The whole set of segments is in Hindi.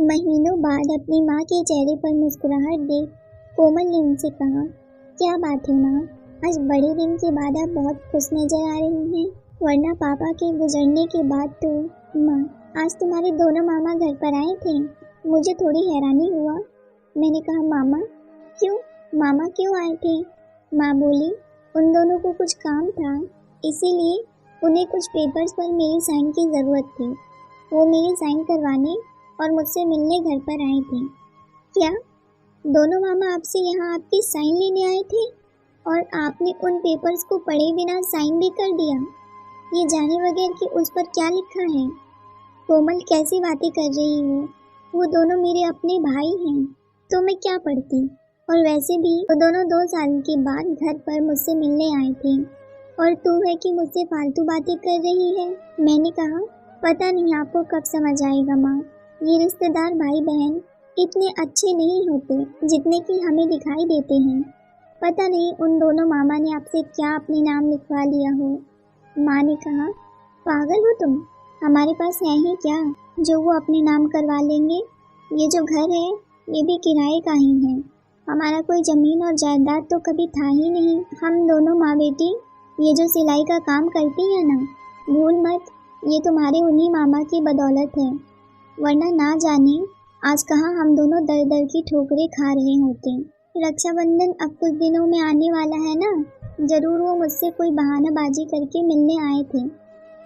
महीनों बाद अपनी माँ के चेहरे पर मुस्कुराहट देख कोमल ने उनसे कहा, क्या बात है माँ, आज बड़े दिन के बाद आप बहुत खुश नजर आ रही हैं, वरना पापा के गुजरने के बाद तो। माँ, आज तुम्हारे दोनों मामा घर पर आए थे, मुझे थोड़ी हैरानी हुआ। मैंने कहा मामा क्यों, मामा क्यों आए थे? माँ बोली, उन दोनों को कुछ काम था, इसीलिए उन्हें कुछ पेपर्स पर मेरी साइन की ज़रूरत थी। वो मेरी साइन करवाने और मुझसे मिलने घर पर आए थे। क्या दोनों मामा आपसे यहाँ आपकी साइन लेने आए थे और आपने उन पेपर्स को पढ़े बिना साइन भी कर दिया? ये जाने बगैर कि उस पर क्या लिखा है? कोमल कैसी बातें कर रही हो, वो दोनों मेरे अपने भाई हैं, तो मैं क्या पढ़ती? और वैसे भी वो दोनों 2 साल के बाद घर पर मुझसे मिलने आए थे और तू है कि मुझसे फालतू बातें कर रही है। मैंने कहा पता नहीं आपको कब समझ आएगा माँ, ये रिश्तेदार भाई बहन इतने अच्छे नहीं होते जितने कि हमें दिखाई देते हैं। पता नहीं उन दोनों मामा ने आपसे क्या अपने नाम लिखवा लिया हो। माँ ने कहा, पागल हो तुम, हमारे पास है ही क्या जो वो अपने नाम करवा लेंगे। ये जो घर है ये भी किराए का ही है, हमारा कोई ज़मीन और जायदाद तो कभी था ही नहीं। हम दोनों माँ बेटी ये जो सिलाई का काम करती है ना, भूल मत, ये तुम्हारे उन्हीं मामा की बदौलत है, वरना ना जाने आज कहाँ हम दोनों दर दर की ठोकरें खा रहे होते। रक्षाबंधन अब कुछ दिनों में आने वाला है ना, जरूर वो मुझसे कोई बहानाबाजी करके मिलने आए थे।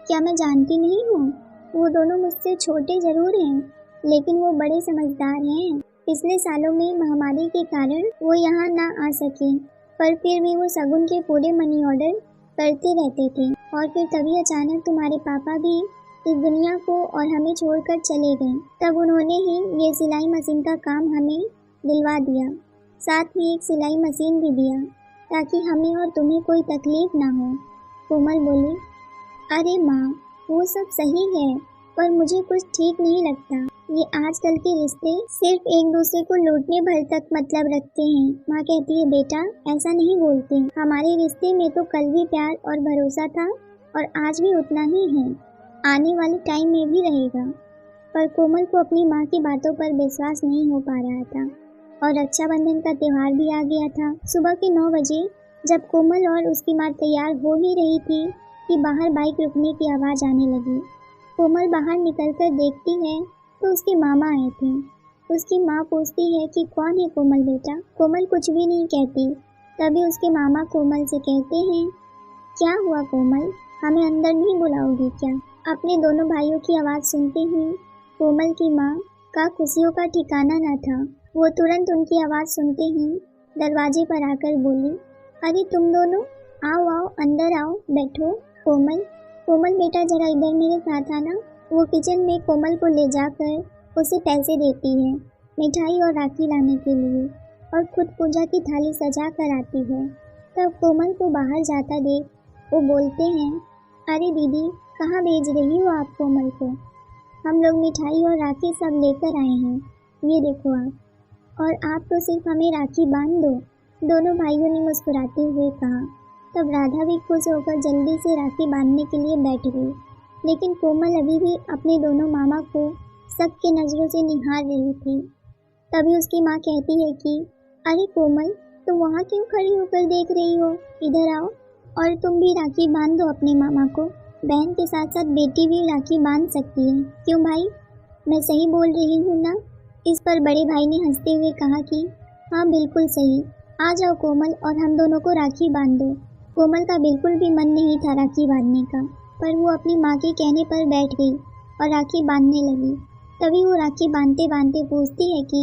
क्या मैं जानती नहीं हूँ? वो दोनों मुझसे छोटे जरूर हैं, लेकिन वो बड़े समझदार हैं। पिछले सालों में महामारी के कारण वो यहाँ ना आ सके, पर फिर भी वो शगुन के पूरे मनी ऑर्डर करते रहते थे। और फिर तभी अचानक तुम्हारे पापा भी इस दुनिया को और हमें छोड़कर चले गए। तब उन्होंने ही ये सिलाई मशीन का काम हमें दिलवा दिया, साथ में एक सिलाई मशीन भी दिया ताकि हमें और तुम्हें कोई तकलीफ ना हो। कोमल बोली, अरे माँ, वो सब सही है, पर मुझे कुछ ठीक नहीं लगता। ये आजकल के रिश्ते सिर्फ एक दूसरे को लूटने भर तक मतलब रखते हैं। माँ कहती है, बेटा ऐसा नहीं बोलते, हमारे रिश्ते में तो कल भी प्यार और भरोसा था और आज भी उतना ही है, आने वाले टाइम में भी रहेगा। पर कोमल को अपनी माँ की बातों पर विश्वास नहीं हो पा रहा था और रक्षाबंधन का त्यौहार भी आ गया था। सुबह के 9 बजे जब कोमल और उसकी माँ तैयार हो ही रही थी कि बाहर बाइक रुकने की आवाज़ आने लगी। कोमल बाहर निकलकर देखती है तो उसके मामा आए थे। उसकी माँ पूछती है कि कौन है कोमल बेटा। कोमल कुछ भी नहीं कहती। तभी उसके मामा कोमल से कहते हैं, क्या हुआ कोमल, हमें अंदर नहीं बुलाओगी क्या? अपने दोनों भाइयों की आवाज़ सुनते ही कोमल की माँ का खुशियों का ठिकाना न था। वो तुरंत उनकी आवाज़ सुनते ही दरवाजे पर आकर बोली, अरे तुम दोनों, आओ आओ अंदर आओ, बैठो। कोमल बेटा जरा इधर मेरे साथ आना। वो किचन में कोमल को ले जाकर उसे पैसे देती है मिठाई और राखी लाने के लिए और खुद पूजा की थाली सजा कर आती है। तब कोमल को बाहर जाता देख वो बोलते हैं, अरे दीदी, कहाँ भेज रही हो आप कोमल को? हम लोग मिठाई और राखी सब लेकर आए हैं, ये देखो आप, और आप तो सिर्फ हमें राखी बांध दो। दोनों भाइयों ने मुस्कुराते हुए कहा। तब राधा भी खुश होकर जल्दी से राखी बांधने के लिए बैठ गई, लेकिन कोमल अभी भी अपने दोनों मामा को शक की नज़रों से निहार रही थी। तभी उसकी माँ कहती है कि अरे कोमल, तुम वहाँ क्यों खड़ी होकर देख रही हो, इधर आओ और तुम भी राखी बांध दो अपने मामा को। बहन के साथ साथ बेटी भी राखी बांध सकती है, क्यों भाई, मैं सही बोल रही हूँ ना? इस पर बड़े भाई ने हंसते हुए कहा कि हाँ बिल्कुल सही, आ जाओ कोमल और हम दोनों को राखी बांध दो। कोमल का बिल्कुल भी मन नहीं था राखी बांधने का, पर वो अपनी माँ के कहने पर बैठ गई और राखी बांधने लगी। तभी वो राखी बांधते बांधते पूछती है कि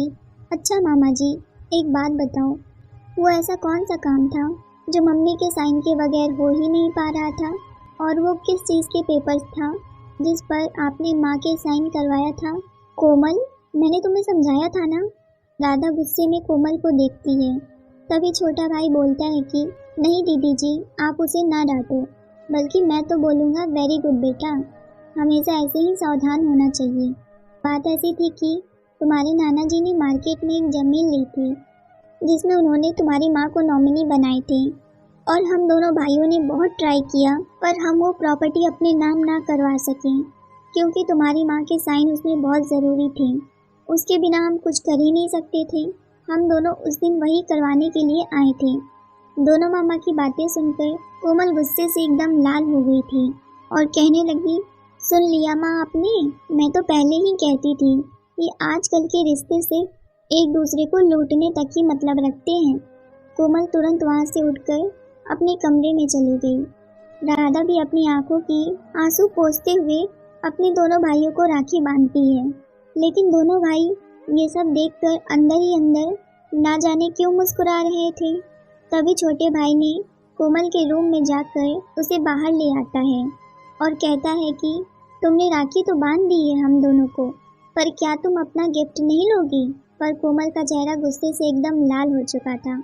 अच्छा मामा जी, एक बात बताओ, वो ऐसा कौन सा काम था जो मम्मी के साइन के बगैर हो ही नहीं पा रहा था, और वो किस चीज़ के पेपर्स था जिस पर आपने माँ के साइन करवाया था? कोमल, मैंने तुम्हें समझाया था ना। राधा गुस्से में कोमल को देखती है। तभी छोटा भाई बोलता है कि नहीं दीदी जी, आप उसे ना डांटो, बल्कि मैं तो बोलूँगा वेरी गुड बेटा, हमेशा ऐसे ही सावधान होना चाहिए। बात ऐसी थी कि तुम्हारे नाना जी ने मार्केट में एक ज़मीन ली थी जिसमें उन्होंने तुम्हारी माँ को नॉमिनी बनाए थे, और हम दोनों भाइयों ने बहुत ट्राई किया पर हम वो प्रॉपर्टी अपने नाम ना करवा सकें, क्योंकि तुम्हारी माँ के साइन उसमें बहुत ज़रूरी थे। उसके बिना हम कुछ कर ही नहीं सकते थे। हम दोनों उस दिन वही करवाने के लिए आए थे। दोनों मामा की बातें सुनकर कोमल गुस्से से एकदम लाल हो गई थी और कहने लगी, सुन लिया माँ आपने, मैं तो पहले ही कहती थी कि आजकल के रिश्ते से एक दूसरे को लूटने तक ही मतलब रखते हैं। कोमल तुरंत वहाँ से उठकर अपने कमरे में चली गई। राधा भी अपनी आंखों की आंसू पोंछते हुए अपने दोनों भाइयों को राखी बांधती है, लेकिन दोनों भाई ये सब देखकर अंदर ही अंदर ना जाने क्यों मुस्कुरा रहे थे। तभी छोटे भाई ने कोमल के रूम में जाकर उसे बाहर ले आता है और कहता है कि तुमने राखी तो बांध दी है हम दोनों को, पर क्या तुम अपना गिफ्ट नहीं लोगी? पर कोमल का चेहरा गुस्से से एकदम लाल हो चुका था।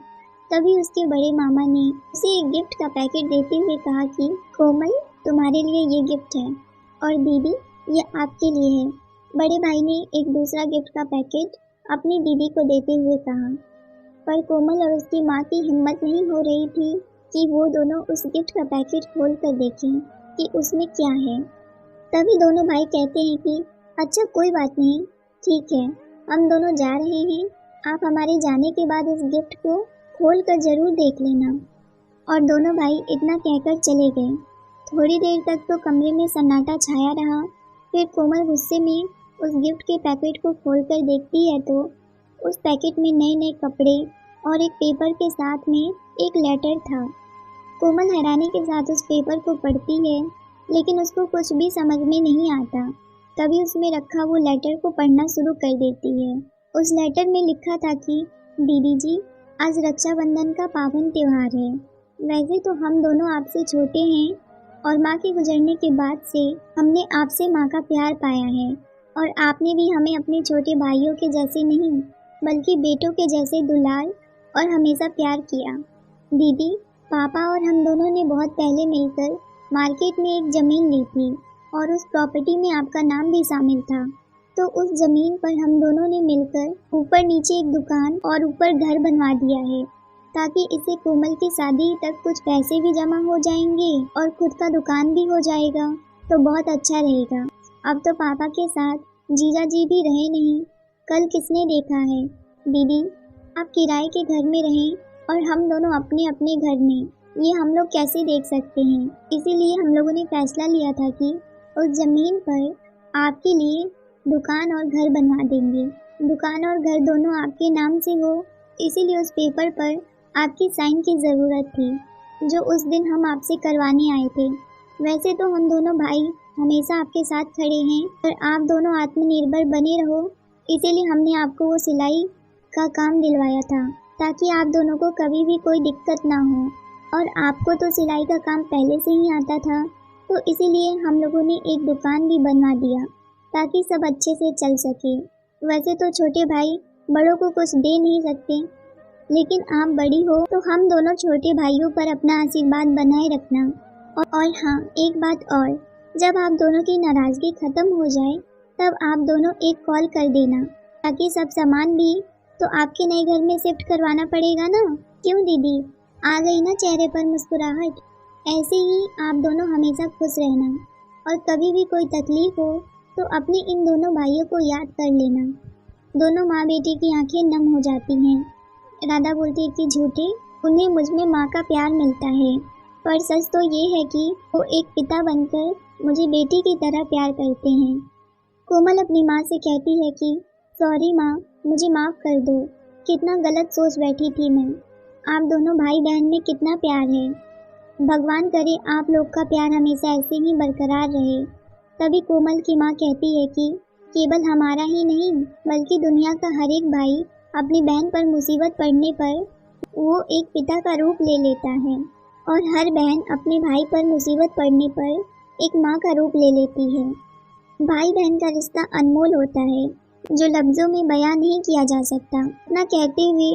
तभी उसके बड़े मामा ने उसे एक गिफ्ट का पैकेट देते हुए कहा कि कोमल, तुम्हारे लिए ये गिफ्ट है और दीदी ये आपके लिए है। बड़े भाई ने एक दूसरा गिफ्ट का पैकेट अपनी दीदी को देते हुए कहा, पर कोमल और उसकी माँ की हिम्मत नहीं हो रही थी कि वो दोनों उस गिफ्ट का पैकेट खोल कर देखें कि उसमें क्या है। तभी दोनों भाई कहते हैं कि अच्छा कोई बात नहीं, ठीक है, हम दोनों जा रहे हैं, आप हमारे जाने के बाद इस गिफ्ट को खोल कर जरूर देख लेना। और दोनों भाई इतना कहकर चले गए। थोड़ी देर तक तो कमरे में सन्नाटा छाया रहा। फिर कोमल गुस्से में उस गिफ्ट के पैकेट को खोल कर देखती है तो उस पैकेट में नए नए कपड़े और एक पेपर के साथ में एक लेटर था। कोमल हैरानी के साथ उस पेपर को पढ़ती है, लेकिन उसको कुछ भी समझ में नहीं आता। तभी उसमें रखा वो लेटर को पढ़ना शुरू कर देती है। उस लेटर में लिखा था कि दीदी जी, आज रक्षाबंधन का पावन त्योहार है। वैसे तो हम दोनों आपसे छोटे हैं और माँ के गुजरने के बाद से हमने आपसे माँ का प्यार पाया है और आपने भी हमें अपने छोटे भाइयों के जैसे नहीं बल्कि बेटों के जैसे दुलार और हमेशा प्यार किया। दीदी, पापा और हम दोनों ने बहुत पहले मिलकर मार्केट में एक ज़मीन ली थी और उस प्रॉपर्टी में आपका नाम भी शामिल था। तो उस ज़मीन पर हम दोनों ने मिलकर ऊपर नीचे एक दुकान और ऊपर घर बनवा दिया है, ताकि इसे कोमल की शादी तक कुछ पैसे भी जमा हो जाएंगे और खुद का दुकान भी हो जाएगा, तो बहुत अच्छा रहेगा। अब तो पापा के साथ जीजा जी भी रहे नहीं, कल किसने देखा है। दीदी, आप किराए के घर में रहें और हम दोनों अपने अपने घर में, ये हम लोग कैसे देख सकते हैं। इसीलिए हम लोगों ने फैसला लिया था कि उस ज़मीन पर आपके लिए दुकान और घर बनवा देंगे। दुकान और घर दोनों आपके नाम से हो, इसीलिए उस पेपर पर आपकी साइन की ज़रूरत थी, जो उस दिन हम आपसे करवाने आए थे। वैसे तो हम दोनों भाई हमेशा आपके साथ खड़े हैं, पर आप दोनों आत्मनिर्भर बने रहो, इसीलिए हमने आपको वो सिलाई का काम दिलवाया था, ताकि आप दोनों को कभी भी कोई दिक्कत ना हो। और आपको तो सिलाई का काम पहले से ही आता था, तो इसीलिए हम लोगों ने एक दुकान भी बनवा दिया, ताकि सब अच्छे से चल सके। वैसे तो छोटे भाई बड़ों को कुछ दे नहीं सकते, लेकिन आप बड़ी हो तो हम दोनों छोटे भाइयों पर अपना आशीर्वाद बनाए रखना। और हाँ, एक बात और, जब आप दोनों की नाराज़गी ख़त्म हो जाए तब आप दोनों एक कॉल कर देना, ताकि सब सामान भी तो आपके नए घर में शिफ्ट करवाना पड़ेगा ना। क्यों दीदी, आ गई ना चेहरे पर मुस्कुराहट। ऐसे ही आप दोनों हमेशा खुश रहना और कभी भी कोई तकलीफ हो तो अपने इन दोनों भाइयों को याद कर लेना। दोनों माँ बेटी की आंखें नम हो जाती हैं। राधा बोलती है कि झूठे, उन्हें मुझ में माँ का प्यार मिलता है, पर सच तो ये है कि वो एक पिता बनकर मुझे बेटी की तरह प्यार करते हैं। कोमल अपनी माँ से कहती है कि सॉरी माँ, मुझे माफ़ कर दो, कितना गलत सोच बैठी थी मैं। आप दोनों भाई बहन में कितना प्यार है, भगवान करे आप लोग का प्यार हमेशा ऐसे ही बरकरार रहे। तभी कोमल की माँ कहती है कि केवल हमारा ही नहीं बल्कि दुनिया का हर एक भाई अपनी बहन पर मुसीबत पड़ने पर वो एक पिता का रूप ले लेता है, और हर बहन अपने भाई पर मुसीबत पड़ने पर एक माँ का रूप ले लेती है। भाई बहन का रिश्ता अनमोल होता है, जो लफ्ज़ों में बयां नहीं किया जा सकता। इतना कहते हुए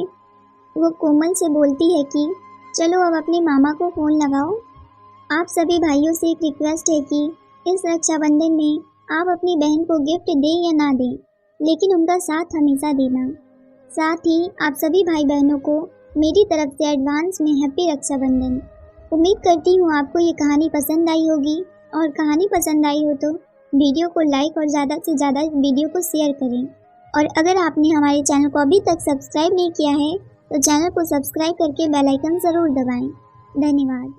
वो कोमल से बोलती है कि चलो अब अपने मामा को फ़ोन लगाओ। आप सभी भाइयों से एक रिक्वेस्ट है कि इस रक्षाबंधन में आप अपनी बहन को गिफ्ट दें या ना दें, लेकिन उनका साथ हमेशा देना। साथ ही आप सभी भाई बहनों को मेरी तरफ से एडवांस में हैप्पी रक्षाबंधन। उम्मीद करती हूँ आपको ये कहानी पसंद आई होगी, और कहानी पसंद आई हो तो वीडियो को लाइक और ज़्यादा से ज़्यादा वीडियो को शेयर करें और अगर आपने हमारे चैनल को अभी तक सब्सक्राइब नहीं किया है तो चैनल को सब्सक्राइब करके बेल आइकन ज़रूर दबाएं। धन्यवाद।